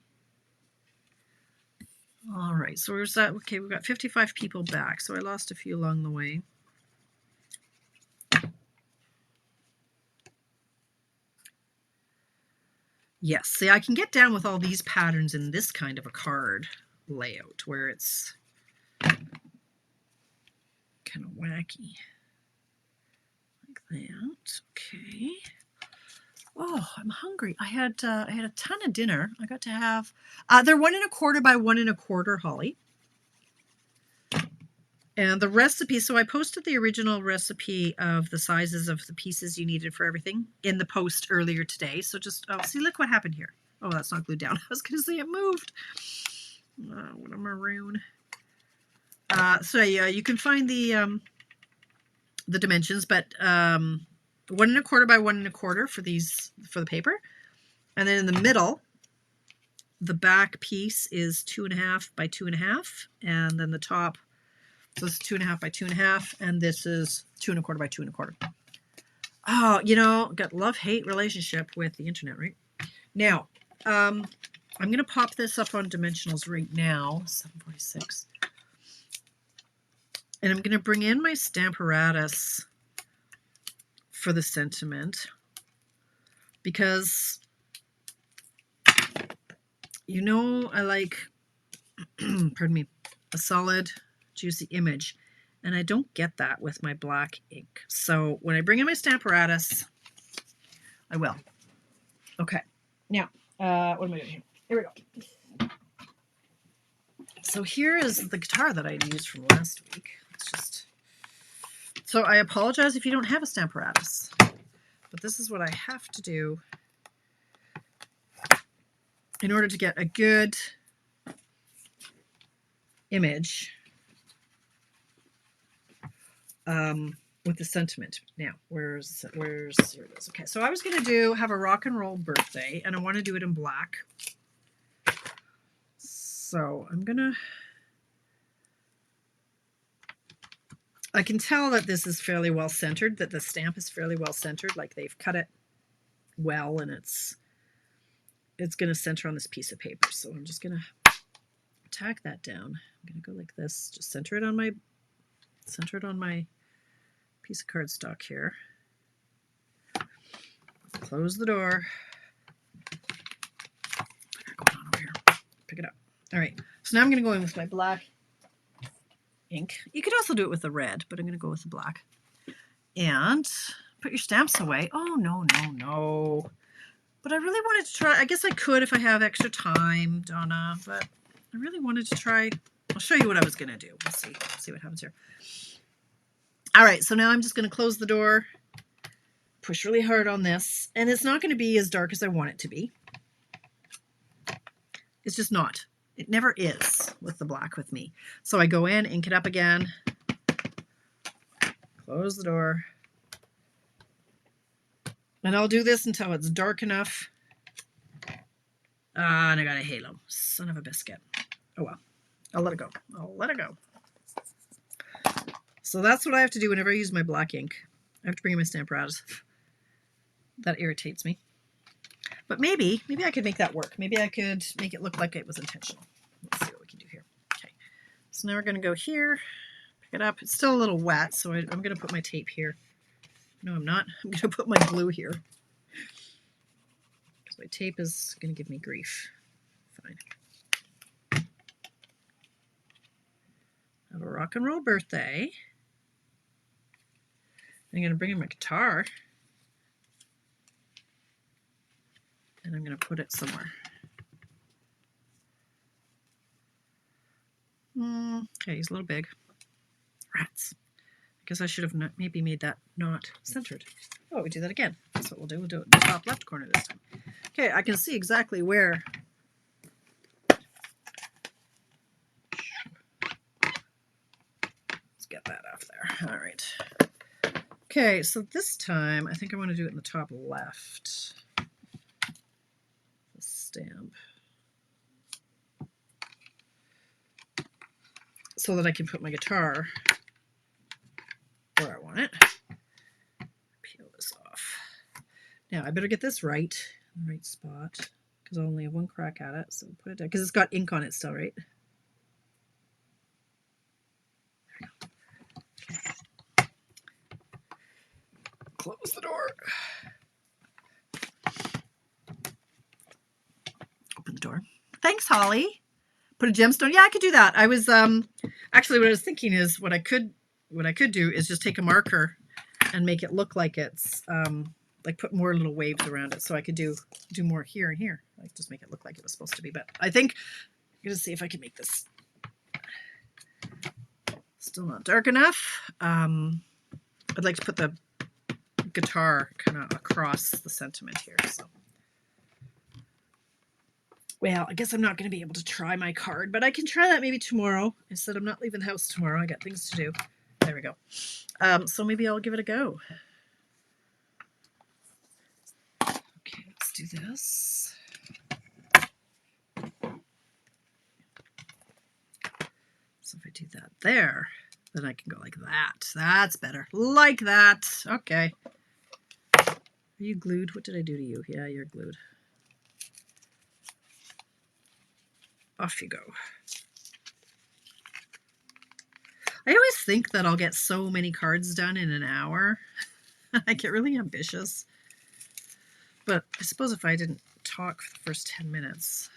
All right, so where's that? Okay, we've got 55 people back, so I lost a few along the way. Yes, see, I can get down with all these patterns in this kind of a card layout where it's kind of wacky. Like that. Okay. Oh, I'm hungry. I had a ton of dinner. I got to have, they're 1 1/4 by 1 1/4, Holly. And the recipe, so I posted the original recipe of the sizes of the pieces you needed for everything in the post earlier today. So just, oh, see, look what happened here. Oh, that's not glued down. I was going to say it moved. Oh, what a maroon. So yeah, you can find the dimensions, but 1 1/4 by 1 1/4 for the paper. And then in the middle, the back piece is 2 1/2 by 2 1/2. And then the top, so this is 2 1/2 by 2 1/2, and this is 2 1/4 by 2 1/4. Oh, you know, got love-hate relationship with the internet, right? Now, I'm going to pop this up on dimensionals right now, 746. And I'm going to bring in my Stamparatus for the sentiment because, you know, I like, pardon me, a solid, juicy image. And I don't get that with my black ink. So when I bring in my Stamparatus, I will. Okay. Now, what am I doing here? Here we go. So here is the guitar that I used from last week. It's just... So I apologize if you don't have a Stamparatus, but this is what I have to do in order to get a good image. with the sentiment. Now, here it is. Okay, so I was going to have a rock and roll birthday, and I want to do it in black. So I can tell that this is fairly well centered, that the stamp is fairly well centered, like they've cut it well, and it's going to center on this piece of paper. So I'm just going to tack that down. I'm going to go like this, just center it on my piece of cardstock here. Close the door. Going on over here. Pick it up. All right. So now I'm going to go in with my black ink. You could also do it with the red, but I'm going to go with the black. And put your stamps away. Oh, no. But I really wanted to try. I guess I could if I have extra time, Donna, but I really wanted to try. I'll show you what I was going to do. We'll see what happens here. All right, so now I'm just going to close the door, push really hard on this, and it's not going to be as dark as I want it to be. It's just not. It never is with the black with me. So I go in, ink it up again, close the door, and I'll do this until it's dark enough. And I got a halo. Son of a biscuit. Oh well. I'll let it go. So that's what I have to do whenever I use my black ink. I have to bring in my stamp pad. That irritates me. But maybe I could make that work. Maybe I could make it look like it was intentional. Let's see what we can do here. Okay. So now we're going to go here, pick it up. It's still a little wet, so I'm going to put my tape here. No, I'm not. I'm going to put my glue here. Because my tape is going to give me grief. Fine. Have a rock and roll birthday. I'm going to bring in my guitar. And I'm going to put it somewhere. Okay, he's a little big. Rats. I guess I should have maybe made that not centered. Oh, we do that again. That's what we'll do. We'll do it in the top left corner this time. Okay, I can see exactly where. Let's get that off there. All right. Okay, so this time I think I want to do it in the top left. The stamp. So that I can put my guitar where I want it. Peel this off. Now I better get this right, in the right spot, because I only have one crack at it. So put it down, because it's got ink on it still, right? There we go. Okay. Close the door. Open the door. Thanks, Holly. Put a gemstone. Yeah, I could do that. I was actually what I was thinking is what I could do is just take a marker and make it look like it's like put more little waves around it, so I could do more here and here. Like just make it look like it was supposed to be. But I think I'm gonna see if I can make this still not dark enough. I'd like to put the guitar kind of across the sentiment here. So. Well, I guess I'm not going to be able to try my card, but I can try that maybe tomorrow. I said I'm not leaving the house tomorrow. I got things to do. There we go. So maybe I'll give it a go. Okay, let's do this. So if I do that there, then I can go like that. That's better. Like that. Okay. Are you glued? What did I do to you? Yeah, you're glued. Off you go. I always think that I'll get so many cards done in an hour. I get really ambitious. But I suppose if I didn't talk for the first 10 minutes.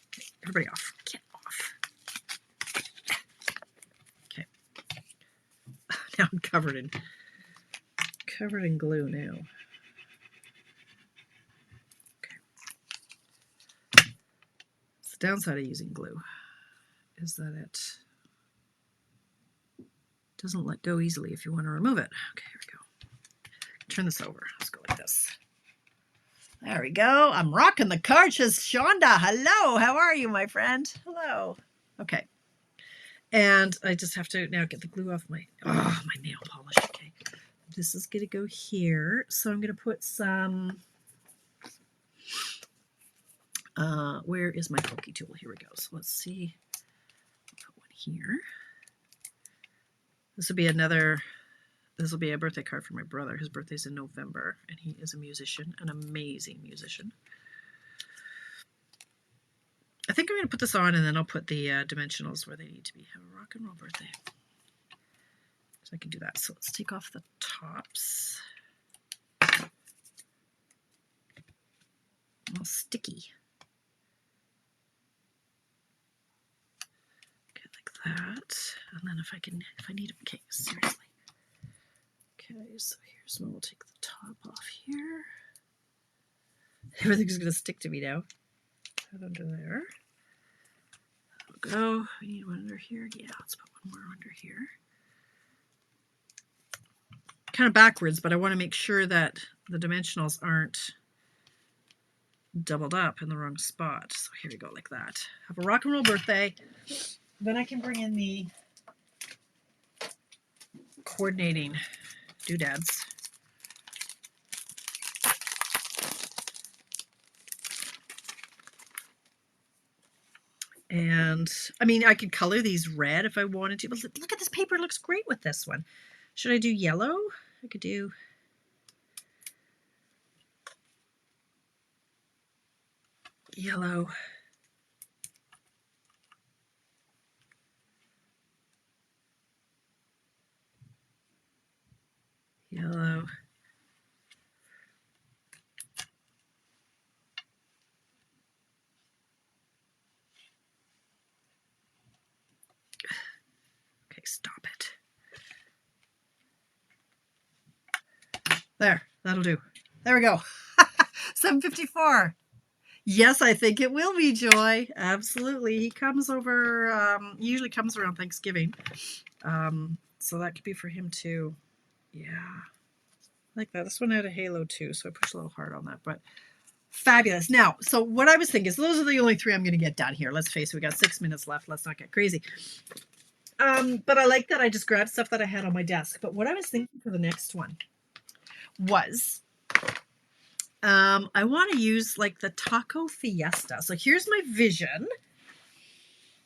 Okay, everybody off. Get off. Okay. Now I'm covered in glue now. Downside of using glue is that it doesn't let go easily if you want to remove it. Okay, here we go. Turn this over. Let's go like this. There we go. I'm rocking the card, says Shonda. Hello. How are you, my friend? Hello. Okay. And I just have to now get the glue off my nail polish. Okay, this is gonna go here. So I'm gonna put some, where is my pokey tool? Here we go. So let's see, put one here. This will be a birthday card for my brother. His birthday's in November, and he is a musician, an amazing musician. I think I'm going to put this on, and then I'll put the dimensionals where they need to be. Have a rock and roll birthday. So I can do that. So let's take off the tops. All sticky. Okay, like that. And then if I need, okay, seriously. Okay, so here's when we'll take the top off here. Everything's going to stick to me now. That under there. That'll go. We need one under here. Yeah, let's put one more under here. Kind of backwards, but I want to make sure that the dimensionals aren't doubled up in the wrong spot. So here we go, like that. Have a rock and roll birthday. Then I can bring in the coordinating doodads. And I mean, I could color these red if I wanted to, but look at this paper. It looks great with this one. Should I do yellow? I could do yellow. Yellow. Okay, stop it. There, that'll do. There we go. 7:54. Yes, I think it will be, Joy. Absolutely. He comes over, usually comes around Thanksgiving. So that could be for him too. Yeah. Like that. This one had a halo too, so I pushed a little hard on that, but fabulous. Now, so what I was thinking is those are the only 3 I'm going to get done here. Let's face it, we got 6 minutes left. Let's not get crazy. But I like that I just grabbed stuff that I had on my desk. But what I was thinking for the next one was I want to use like the Taco Fiesta. So here's my vision.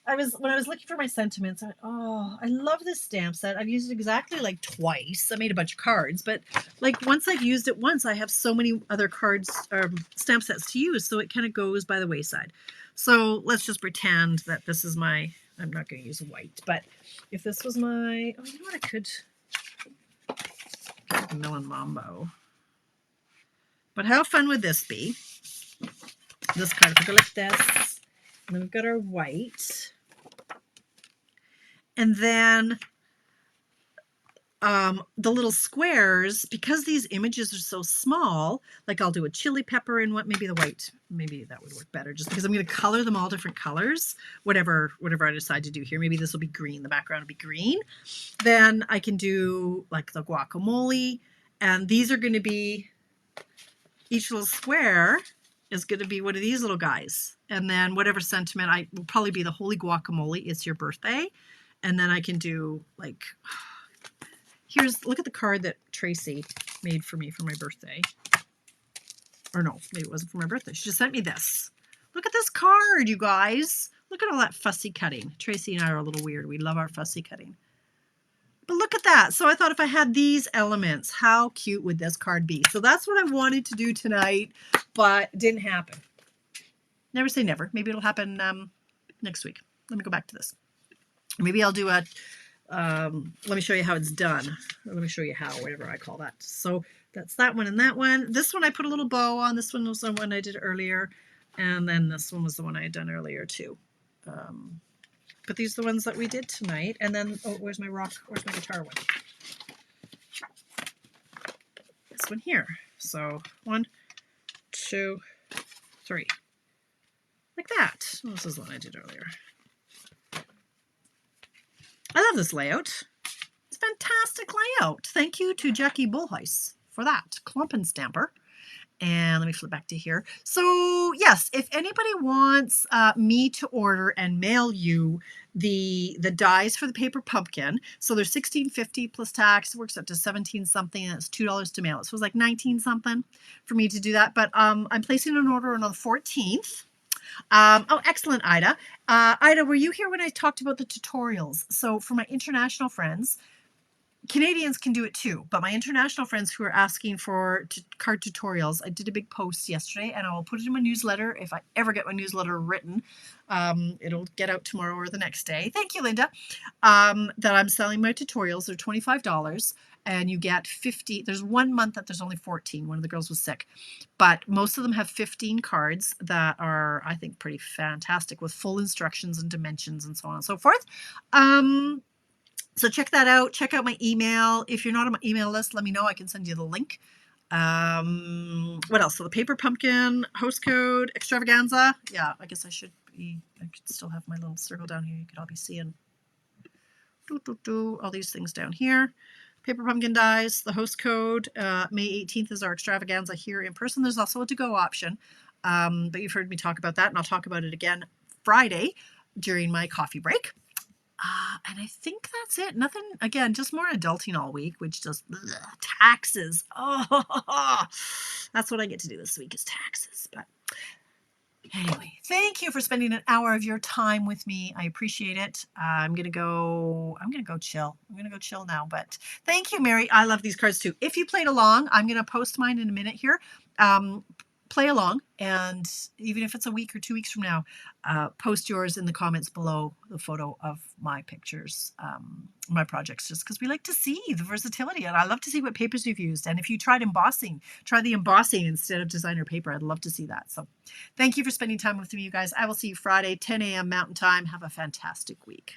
When I was looking for my sentiments, I went, oh, I love this stamp set. I've used it exactly like twice. I made a bunch of cards, but like once I've used it once, I have so many other cards, stamp sets to use. So it kind of goes by the wayside. So let's just pretend that this is my, I'm not going to use white, but if this was my, oh, you know what I could, Melon Mambo. But how fun would this be? This card could go like this. And then we've got our white. And then the little squares, because these images are so small, like I'll do a chili pepper in what, maybe the white, maybe that would work better just because I'm going to color them all different colors, whatever I decide to do here. Maybe this will be green. The background will be green. Then I can do like the guacamole, and these are going to be, each little square is going to be one of these little guys. And then whatever sentiment, I will probably be the holy guacamole, it's your birthday. And then I can do like, look at the card that Tracy made for me for my birthday. Or no, maybe it wasn't for my birthday. She just sent me this. Look at this card, you guys. Look at all that fussy cutting. Tracy and I are a little weird. We love our fussy cutting. But look at that. So I thought if I had these elements, how cute would this card be? So that's what I wanted to do tonight, but it didn't happen. Never say never. Maybe it'll happen next week. Let me go back to this. Maybe I'll do a, let me show you how it's done. Or let me show you how, whatever I call that. So that's that one and that one. This one I put a little bow on. This one was the one I did earlier. And then this one was the one I had done earlier too. But these are the ones that we did tonight. And then, oh, where's my rock? Where's my guitar one? This one here. So 1, 2, 3. Like that. Oh, this is the one I did earlier. I love this layout. It's a fantastic layout. Thank you to Jackie Bullheis for that. Klumpen Stamper. And let me flip back to here. So yes, if anybody wants me to order and mail you the dies for the paper pumpkin, so they're $16.50 plus tax, works up to 17 something, and it's $2 to mail it. So it was like 19 something for me to do that. But I'm placing an order on the 14th. Oh, excellent, Ida. Ida, were you here when I talked about the tutorials? So for my international friends, Canadians can do it too, but my international friends who are asking for card tutorials, I did a big post yesterday, and I will put it in my newsletter if I ever get my newsletter written. It'll get out tomorrow or the next day. Thank you, Linda. That I'm selling my tutorials. They're $25, and you get 50. There's 1 month that there's only 14. One of the girls was sick, but most of them have 15 cards that are, I think, pretty fantastic with full instructions and dimensions and so on and so forth. So check that out. Check out my email. If you're not on my email list, let me know. I can send you the link. What else? So the paper pumpkin, host code, extravaganza. Yeah, I guess I should be, I could still have my little circle down here. You could all be seeing all these things down here. Paper pumpkin dies, the host code. May 18th is our extravaganza here in person. There's also a to-go option. But you've heard me talk about that, and I'll talk about it again Friday during my coffee break. And I think that's it. Nothing, again, just more adulting all week, which just taxes. Oh, that's what I get to do this week is taxes. But anyway, thank you for spending an hour of your time with me. I appreciate it. I'm gonna go chill. I'm gonna go chill now. But thank you, Mary. I love these cards too. If you played along, I'm gonna post mine in a minute here. Play along, and even if it's a week or 2 weeks from now, post yours in the comments below the photo of my pictures, my projects, just because we like to see the versatility, and I love to see what papers you've used. And if you tried embossing, try the embossing instead of designer paper. I'd love to see that. So thank you for spending time with me, you guys. I will see you Friday, 10 a.m. Mountain Time. Have a fantastic week.